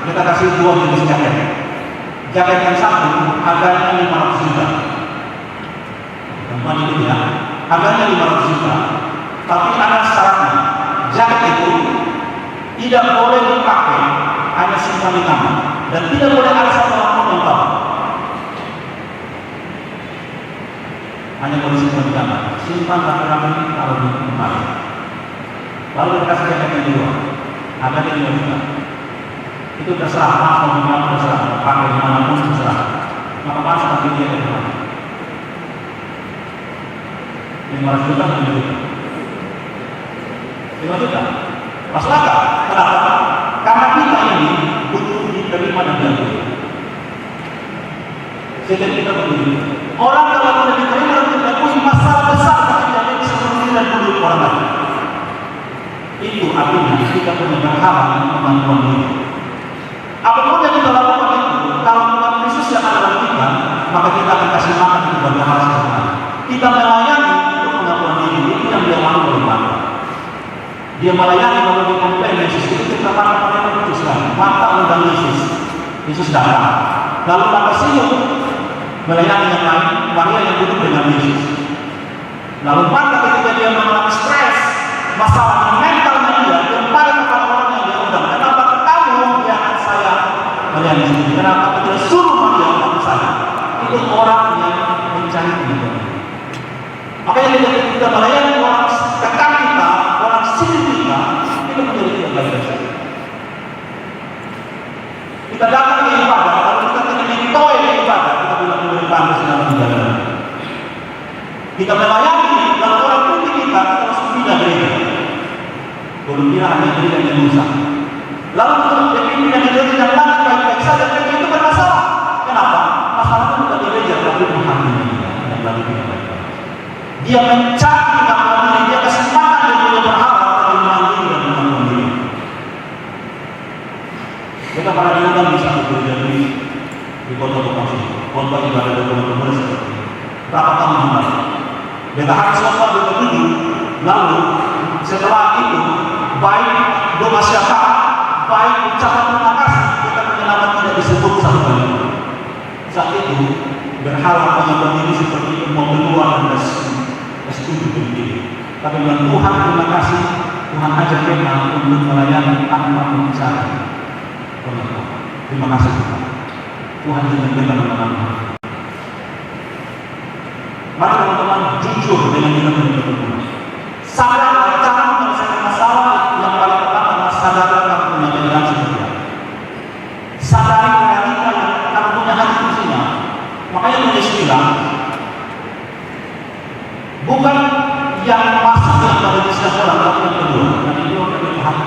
kita kasih dua jenis jaket. Jaket yang satu harganya 500 juta. Teman itu ya, harganya 500 juta. Tapi ada syaratnya. Jaket itu tidak boleh dipakai, hanya simpan di kamar, dan tidak boleh ada satu orang yang tahu. Hanya boleh simpan di kamar. Simpan rapi-rapi kalau di tempat. Lalu kita kasih jaket yang kedua, harganya 5 juta. Itu terserah, mas mau apa terserah, pakai dimanapun terserah. Maka pas seperti dia terserah. 500 juta dan 5 juta. 5 juta. Masalah enggak? Kenapa? Karena kita ini butuh diterima dan diakui. Jadi kita begini. Orang kalau tidak diterima dan diakui masalah besar tapi tidak bisa berdiri dan menurut orang lain. Itu artinya kita punya berharap dengan kemampuan diri. Apapun yang kita lakukan itu, kalau Tuhan Yesus yang ada dalam kita, maka kita akan kasih makan itu bagi hal sebenarnya. Kita melayani untuk pengakuan diri, itu yang dia mau oleh Bapa. Dia melayani kalau dia komplain Yesus itu kita mata itu sekali. Mata undang Yesus, Yesus datang. Lalu maka senyum melayani yang lain, Maria yang duduk dengan Yesus. Lalu maka ketika dia mengalami stres, masalah mentalnya dia paling kepada orang yang dia undang. Kenapa kamu yang saya melayani sendiri? Kenapa tidak suruh Maria untuk saya? Itu orang yang mencari kita. Makanya kita melayani orang tekan kita, orang sini kita, itu menjadi tidak baik. Kita datang ke ibadah, kalau kita tidak ditoi ke ibadah, kita bilang memberi pantas dalam menjaga. Kita melayani, kalau orang putih kita harus pindah gereja. Belum kira hanya gereja yang rusak. Lalu kita pindah gereja yang lain baik-baik saja, gereja itu bermasalah. Kenapa? Masalahnya bukan di gereja, tapi menghakimi yang lalu tidak baik. Dia mencari pengakuan diri, dia kasih makan dan dia berharap tapi mandiri dan mengakuan diri. Kita pada diundang di satu gereja di kota Bekasi, kota ibadah dan kota seperti ini. Berapa tahun kembali? Kita harus selesai betul-betul. Lalu setelah itu, baik doa syafaat, baik ucapan terima kasih, kita punya nama tidak disebut satu kali. Saat itu berharap pengakuan diri seperti itu mau keluar dan setuju berdiri. Tapi dengan Tuhan terima kasih, Tuhan ajar kita untuk melayani tanpa mencari. Terima kasih Tuhan. Tuhan juga kita mengenal. Mari teman-teman jujur dengan kita teman-teman. Sadar cara menyelesaikan masalah yang paling pertama adalah sadar kamu punya pilihan seperti apa. Sadari realita yang kamu punya hati fungsinya. Makanya Yesus bilang, bukan yang masuk yang pada disiap orang, tapi yang kedua, yang itu yang hati.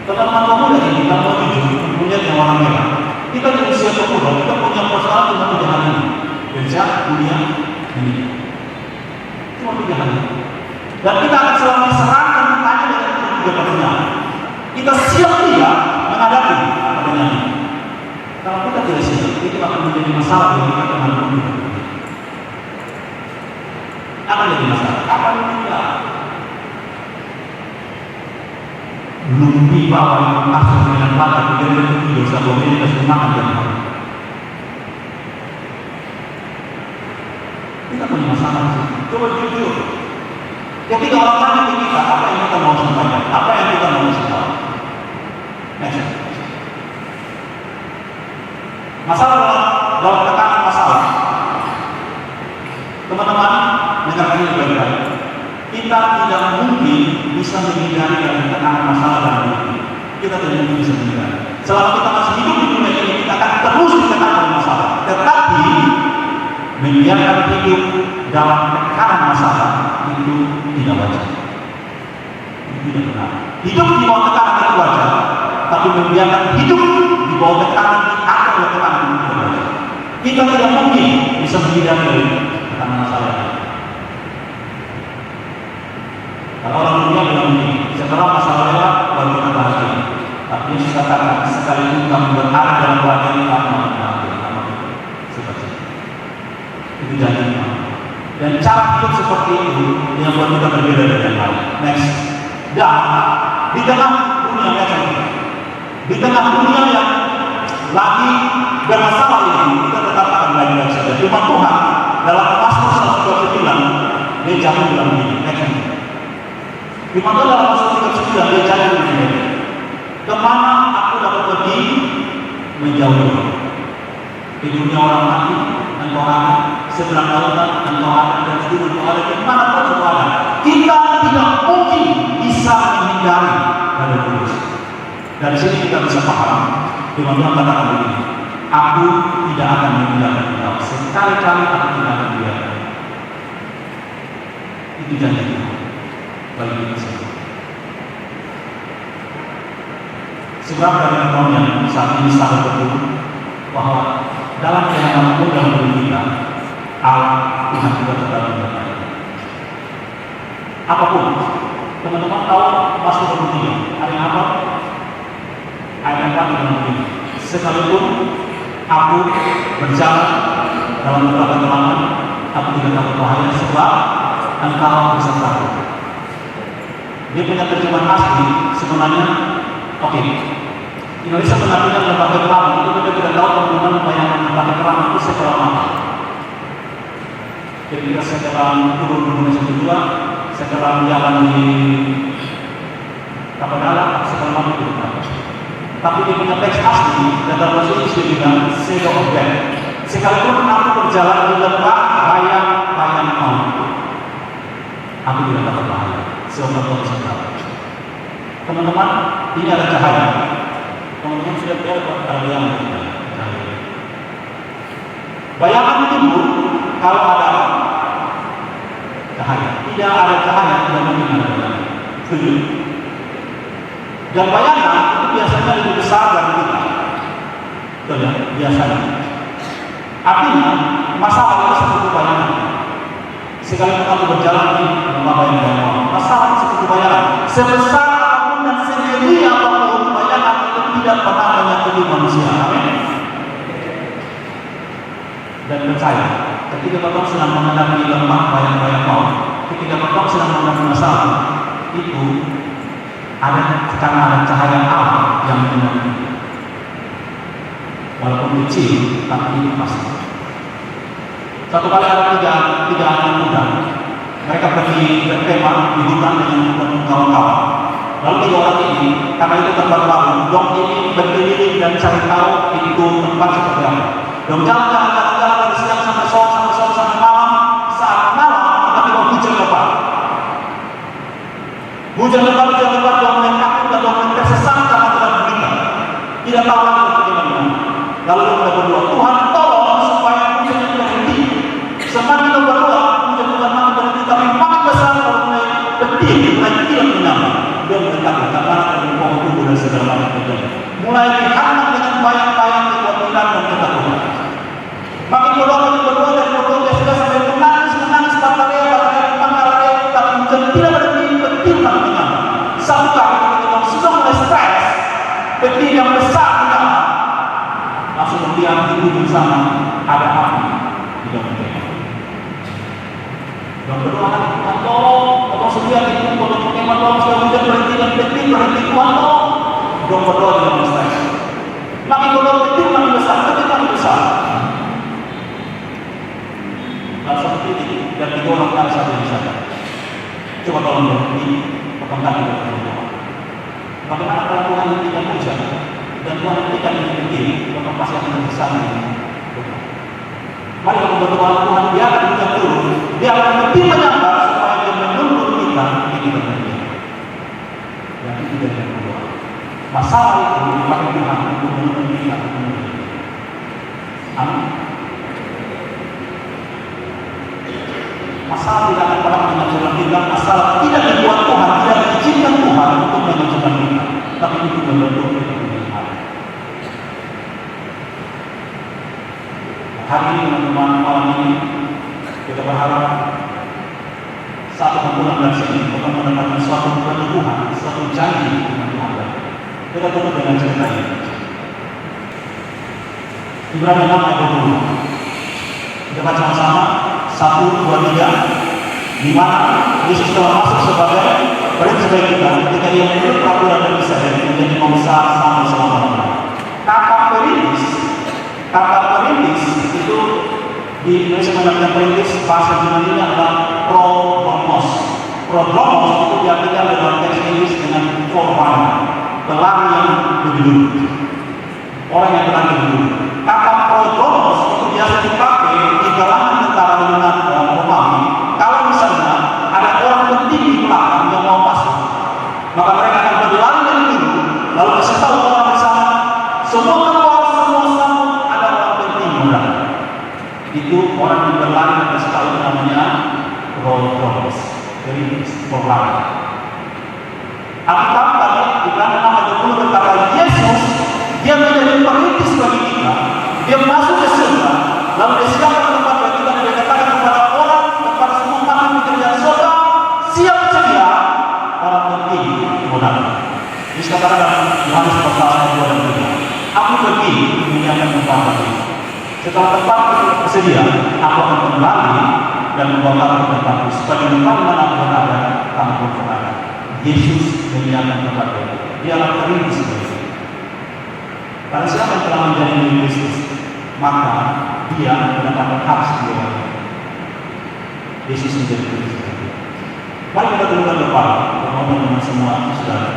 Teman-teman pemuda ini, kita mau jujur, punya yang warna merah. Kita di usia pemuda, kita punya persoalan dengan tiga hal ini. Kerja, kuliah, ini. Cuma tiga hal ini. Dan kita akan selalu diserang dan ditanya dengan tiga pertanyaan. Kita siap tidak menghadapi pertanyaan ini. Kalau kita tidak siap, itu akan menjadi masalah bagi kita dengan pemuda. Akan jadi masalah. Akan tidak. Lumpi bawah yang masuk dengan mata kemudian itu dosa boleh kita makan dan makan. Kita punya masalah sih. Coba jujur. Ketika orang tanya ke kita apa yang kita mau sampaikan? Apa yang kita mau kasih tahu? Next. Masalah dalam tekanan masalah. Teman-teman, dengarkan ini baik-baik. Kita tidak mungkin bisa menghindari dari tekanan masalah dalam hidup ini. Kita tidak mungkin bisa menghindari. Selama kita masih hidup di dunia ini, kita akan terus ditekan oleh masalah. Tetapi membiarkan hidup dalam tekanan masalah itu tidak wajar. Itu tidak benar. Hidup di bawah tekanan itu wajar, tapi membiarkan hidup di bawah tekanan diatur oleh tekanan itu tidak wajar. Kita tidak mungkin bisa menghindari dari tekanan masalah. Kalau orang dunia bilang begini, setelah masalah lewat baru kita bahagia. Tapi yang saya katakan, sekalipun kamu berada dalam keadaan yang kamu seperti itu janji. Dan cara hidup seperti itu yang buat kita berbeda dari yang lain. Next. Dan di tengah dunia macam ini, di tengah dunia yang lagi bermasalah ini, kita tetap akan baik-baik saja. Firman Tuhan dalam Mazmur 129 dia jangan bilang begini. Next. Firman Tuhan dalam Mazmur 129 dia jangan bilang begini. Kemana aku dapat pergi menjauh di dunia orang mati dan orang seberang lautan dan orang dan seluruh orang di mana pun ada. Kita tidak mungkin bisa menghindari dari Kudus. Dari sini kita bisa paham. Firman Tuhan katakan begini, aku tidak akan meninggalkan engkau. Sekali-kali aku tidak akan meninggalkan. Itu janji bagi kita semua. Sebab dari yang saat ini sangat betul bahwa dalam keadaan mudah bagi kita, Allah Tuhan juga tetap menyertai. Apapun, teman-teman tahu Mazmur 23 ada yang apa? Ayat 4 dan 5. Sekalipun aku berjalan dalam beberapa kelemahan, aku tidak takut bahaya sebab engkau bersamaku. Dia punya terjemahan asli sebenarnya. Oke. Indonesia menartikan lembaga keramat itu kita tidak tahu teman-teman bayangkan lembaga keramat itu seberapa lama. Ketika saya dalam turun di Indonesia kedua, saya dalam jalan di Kapagala, seberapa lama itu. Tapi di punya teks asli dan dalam bahasa Inggris dia bilang shadow of death. Sekalipun aku berjalan di lembah bayang-bayang maut, aku tidak dapat bahaya. Sebab Tuhan sedang. Teman-teman, ini ada cahaya. Teman-teman sudah lihat bayangan kita. Bayangan itu kalau ada cahaya, tidak ada cahaya tidak mungkin ada bayangan. Setuju? Dan bayangan itu biasanya lebih besar dari kita. Betul ya? Biasanya. Artinya masalah itu seperti bayangan. Sekalipun kamu berjalan di lembah bayang-bayang, masalah itu seperti bayangan. Sebesar apapun dan segede apapun bayangan itu tidak pernah menyakiti manusia. Amin. Dan percaya, ketika Bapak sedang menghadapi lembah bayang-bayang maut, ketika Bapak sedang menghadapi masalah, itu ada karena ada cahaya Allah yang menyinari. Walaupun kecil, tapi itu pasti. Satu kali ada tiga anak muda, mereka pergi berkemah di hutan dengan kawan-kawan. Lalu tiga orang ini, karena itu tempat baru, dong ini berkeliling dan cari tahu itu tempat seperti apa. Dong jalan dari siang sampai sore sampai malam. Saat malam, tiba-tiba hujan lebat. Hujan lebat, dong mulai takut dan dong mulai tersesat karena tidak berita. Tidak tahu lagi bagaimana. Lalu mereka berdoa, Tuhan tolong supaya hujan itu berhenti. Semakin lo berdoa, hujan bukan makin berhenti, tapi makin besar kalau mulai berhenti, mulai tidak menyala. Dia mendekat karena dari pohon tumbuh dan segala macam terjadi. Mulai dihantam dengan bayang-bayang kekuatan dan ketakutan. Makin berdoa dan berdoa dia sudah sampai menangis batalnya, tapi hujan tidak berhenti makin menyala. Satu kali ketika sudah mulai stres, petir yang besar menyala. Langsung kemudian di ujung sana ada api di dalam kemah. Dan berdoa lagi, Tuhan tolong setia di dalam kemah, tolong sudah hujan berhenti dan petir berhenti, Tuhan tolong. Dan berdoa di dalam stres. Makin berdoa petir makin besar. Dan seperti ini dan tiga orang yang satu di sana. Coba tolong berhenti, Apakah kita berdoa? Bagaimana kalau Tuhan tidak hujan dan Tuhan tidak memiliki, maka pasti akan bersama. Mari kita berdoa, Tuhan biarkan hujan turun, dia akan lebih menyambar supaya dia menuntut kita ini benar. Dan itu dari yang kedua. Masalah itu dipakai Tuhan untuk menuntut kita. Amin. Masalah tidak akan pernah menghancurkan kita, masalah tidak dibuat Tuhan, tidak diizinkan Tuhan untuk menghancurkan kita, tapi untuk membentuk kita menjadi hal. Hari ini teman-teman, malam ini kita berharap satu kumpulan dari sini akan mendapatkan suatu peneguhan, suatu janji dengan Tuhan. Kita tutup dengan cerita ini. Ibrani 6 ayat 20. Kita baca sama-sama. 1, 2, 3, di mana Yesus telah masuk sebagai perintis bagi kita ketika ia menurut peraturan dari Israel menjadi pembesar sampai selama-lamanya. Kata perintis itu di Indonesia menarikkan perintis, bahasa Yunani adalah prodromos. Prodromos itu diartikan dalam teks Inggris dengan forerunner, pelari yang lebih dulu, orang yang berlari lebih dulu. Kata prodromos itu biasa dipakai di kalangan tentara dengan Romawi. Kalau misalnya ada orang penting di belakang yang mau masuk, maka mereka akan berlari dari dulu, lalu kasih tahu orang di sana, semua keluar, semua sambut, ada orang penting di belakang. Itu orang yang berlari dan kasih tahu namanya prodromos, jadi berlari. Alkitab tadi di Ibrani 6 berkata Yesus dia menjadi perintis bagi kita. Dia masuk ke surga, lalu dia siapkan tempat bagi kita, dan dia katakan kepada orang, kepada semua makhluk pekerjaan surga, siap sedia orang penting modal. Yesus katakan dalam Yohanes pasal 2 dan 3, aku pergi menyiapkan tempat bagi. Setelah tempat tersedia, aku akan kembali dan membawa kamu ke tempatku, supaya di tempat mana aku berada, kamu pun berada. Yesus menyiapkan tempat bagi. Dialah perintis bagi. Karena siapa yang telah menjadi milik Kristus, maka dia mendapatkan hak sendiri. Yesus menjadi Kristus. Mari kita tundukkan kepala, berdoa dengan semua saudara.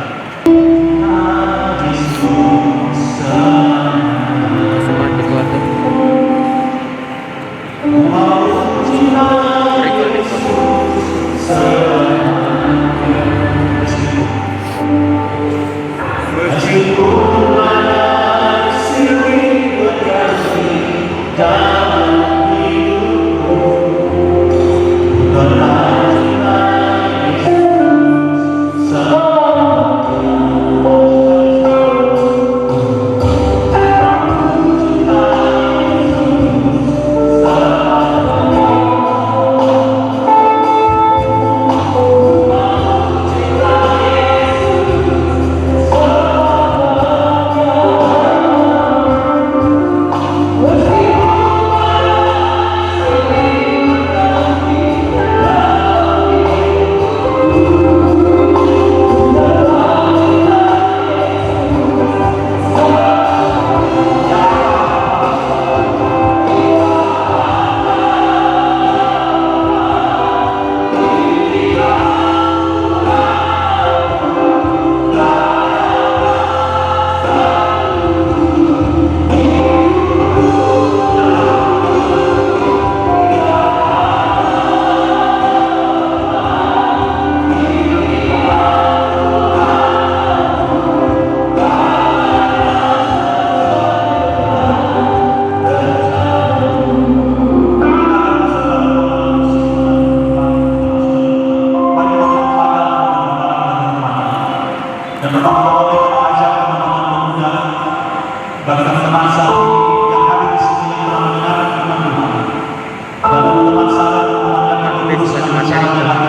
Dan pertama kali kita ajak teman-teman pemuda, bagi teman-teman sahabat yang hadir di sini yang telah mendengarkan firman Tuhan, dan teman-teman sahabat yang mendengarkan firman Tuhan